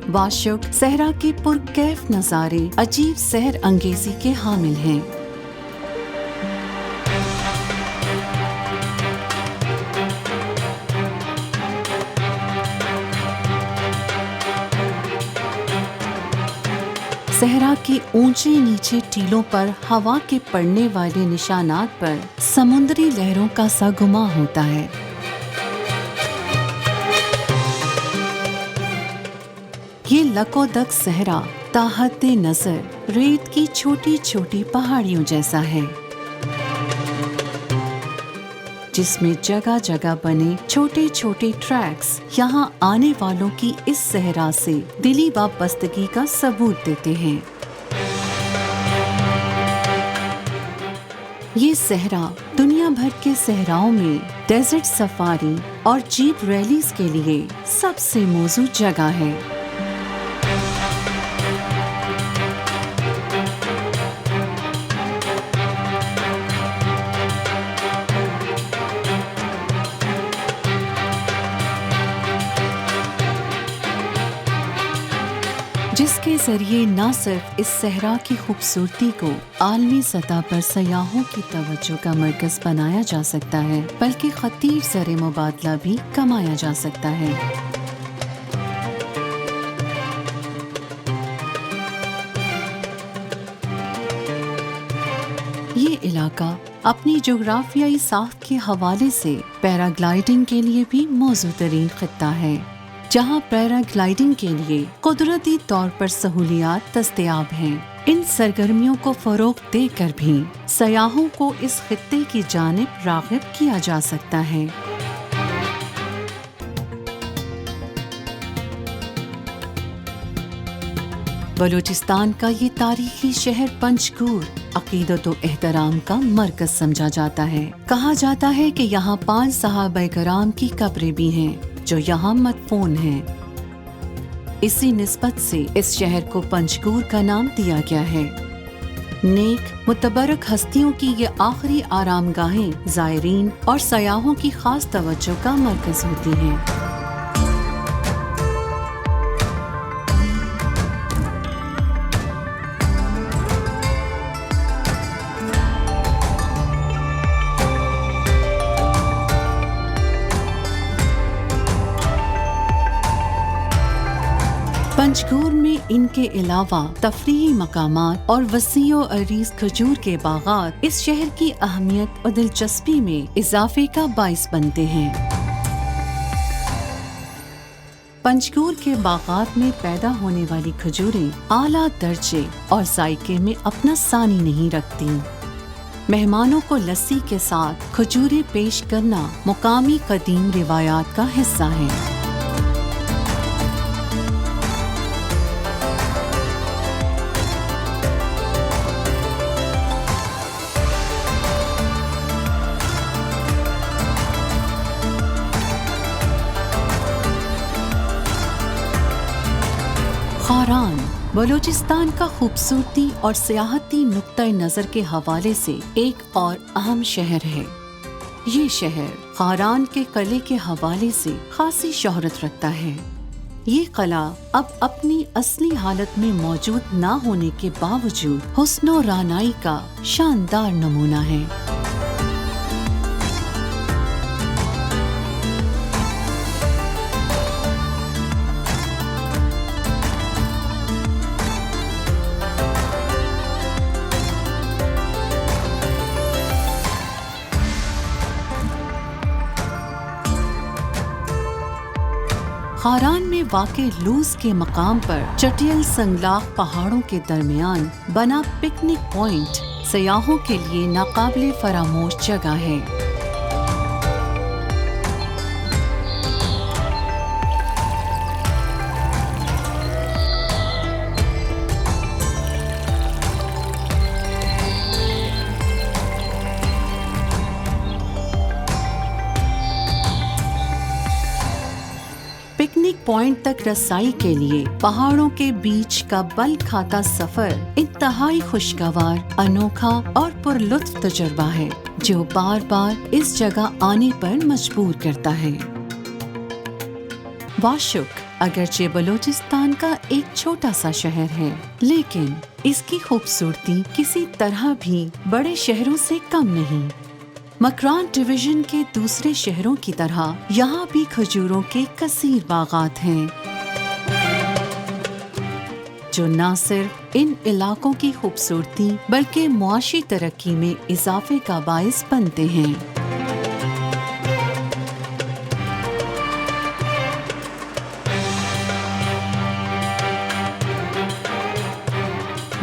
वाशुक सहरा के पुरकैफ नज़ारे अजीब सहर अंगेजी के हामिल हैं। सहरा के ऊंचे नीचे टीलों पर हवा के पड़ने वाले निशानात पर समुद्री लहरों का सा गुमा होता है। ये लकोदक सहरा ताहत नजर रेत की छोटी छोटी पहाड़ियों जैसा है, जिसमें जगह जगह बने छोटे छोटे ट्रैक्स यहाँ आने वालों की इस सहरा से दिली वाबस्तगी का सबूत देते हैं। ये सहरा दुनिया भर के सहराओं में डेजर्ट सफारी और जीप रैलीज के लिए सबसे मौजूद जगह है। जिसके जरिए न सिर्फ इस सहरा की खूबसूरती को आलमी सतह पर सयाहों की तवज्जो का मरकज बनाया जा सकता है, बल्कि खतीर ज़र मुबादला भी कमाया जा सकता है। ये इलाका अपनी जोग्राफियाई साख्त के हवाले से पैराग्लाइडिंग के लिए भी मौजूद तरीन खित्ता है, जहाँ पैराग्लाइडिंग के लिए कुदरती तौर पर सहूलियात दस्तयाब हैं। इन सरगर्मियों को फरोग देकर भी सयाहों को इस खित्ते की जानिब राग़िब किया जा सकता है। बलूचिस्तान का ये तारीखी शहर पंजगूर अकीदत व एहतराम का मरकज समझा जाता है। कहा जाता है कि यहाँ 5 सहाबा-ए-किराम की कब्रें भी हैं जो यहाँ मदफून हैं। इसी निस्बत से इस शहर को पंजगूर का नाम दिया गया है। नेक मुतबरक हस्तियों की ये आखिरी आरामगाहें ज़ायरीन और सयाहों की खास तवज्जो का मरकज होती हैं। पंजगूर में इनके अलावा तफरीही मकामात और वसीओ अरीज खजूर के बागात इस शहर की अहमियत और दिलचस्पी में इजाफे का बाइस बनते हैं। पंजगूर के बागात में पैदा होने वाली खजूरें आला दर्जे और जायके में अपना सानी नहीं रखती। मेहमानों को लस्सी के साथ खजूरें पेश करना मुकामी कदीम रिवायात का हिस्सा है। खारान बलूचिस्तान का खूबसूरती और सियाहती नुक्ता नज़र के हवाले से एक और अहम शहर है। ये शहर खारान के किले के हवाले से खासी शोहरत रखता है। ये किला अब अपनी असली हालत में मौजूद न होने के बावजूद हुस्न और रानाई का शानदार नमूना है। खारान में वाक़े लूज के मकाम पर चटियल संगलाख पहाड़ों के दरमियान बना पिकनिक पॉइंट सयाहों के लिए नाकाबिले फरामोश जगह है। पिकनिक पॉइंट तक रसाई के लिए पहाड़ों के बीच का बल खाता सफर इंतहाई खुशगवार, अनोखा और पुरलुत्फ तजुर्बा है, जो बार बार इस जगह आने पर मजबूर करता है। वाशुक اگرچہ بلوچستان کا ایک چھوٹا سا شہر ہے، لیکن اس کی خوبصورتی کسی طرح بھی بڑے شہروں سے کم نہیں۔ مکران ڈویژن کے دوسرے شہروں کی طرح یہاں بھی کھجوروں کے کثیر باغات ہیں، جو نہ صرف ان علاقوں کی خوبصورتی بلکہ معاشی ترقی میں اضافے کا باعث بنتے ہیں۔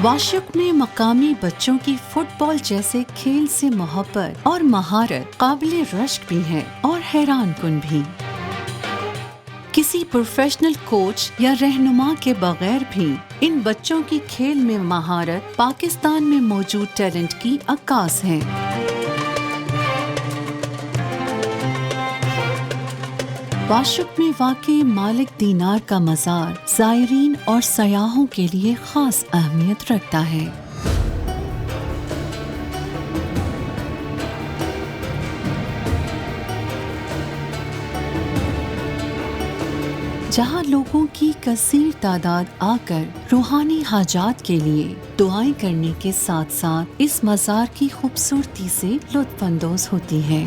واشک میں مقامی بچوں کی فٹ بال جیسے کھیل سے محبت اور مہارت قابل رشک بھی ہے اور حیران کن بھی۔ کسی پروفیشنل کوچ یا رہنما کے بغیر بھی ان بچوں کی کھیل میں مہارت پاکستان میں موجود ٹیلنٹ کی عکاس ہے۔ واشک میں واقع مالک دینار کا مزار زائرین اور سیاحوں کے لیے خاص اہمیت رکھتا ہے۔ جہاں لوگوں کی کثیر تعداد آ کر روحانی حاجات کے لیے دعائیں کرنے کے ساتھ ساتھ اس مزار کی خوبصورتی سے لطف اندوز ہوتی ہے۔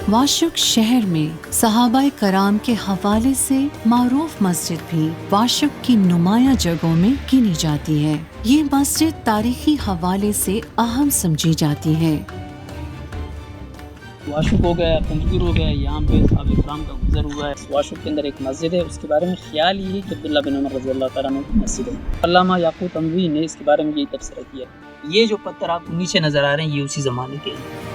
واشک شہر میں صحابہ کرام کے حوالے سے معروف مسجد بھی واشک کی نمایاں جگہوں میں گنی جاتی ہے۔ یہ مسجد تاریخی حوالے سے اہم سمجھی جاتی ہے۔ واشک ہو گیا، پنجگور ہو گیا، یہاں پہ صحابہ کرام کا گزر ہوا ہے۔ واشک کے اندر ایک مسجد ہے، اس کے بارے میں خیال یہ ہے کہ عبداللہ بن عمر رضی اللہ تعالیٰ عنہ کی مسجد ہے۔ علامہ یاقوت اموی نے اس کے بارے میں یہی تبصرہ کیا۔ یہ جو پتھر آپ کو نیچے نظر آ رہے ہیں، یہ اسی زمانے کے ہیں۔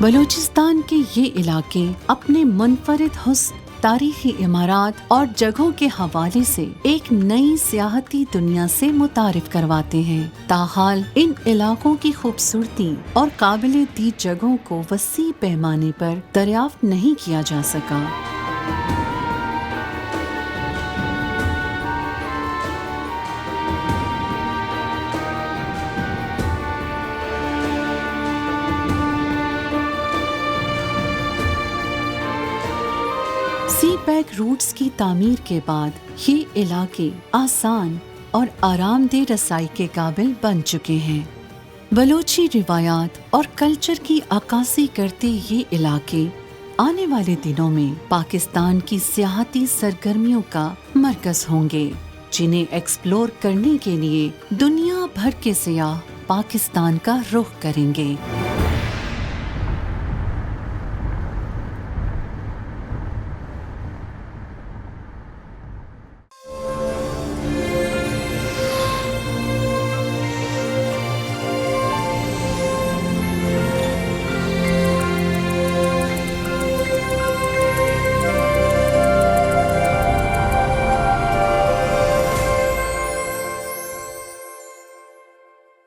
بلوچستان کے یہ علاقے اپنے منفرد حسن، تاریخی عمارات اور جگہوں کے حوالے سے ایک نئی سیاحتی دنیا سے متعارف کرواتے ہیں۔ تاحال ان علاقوں کی خوبصورتی اور قابل دید جگہوں کو وسیع پیمانے پر دریافت نہیں کیا جا سکا۔ سی پیک روٹس کی تعمیر کے بعد یہ علاقے آسان اور آرام دہ رسائی کے قابل بن چکے ہیں۔ بلوچی روایات اور کلچر کی عکاسی کرتے یہ علاقے آنے والے دنوں میں پاکستان کی سیاحتی سرگرمیوں کا مرکز ہوں گے، جنہیں ایکسپلور کرنے کے لیے دنیا بھر کے سیاح پاکستان کا رخ کریں گے۔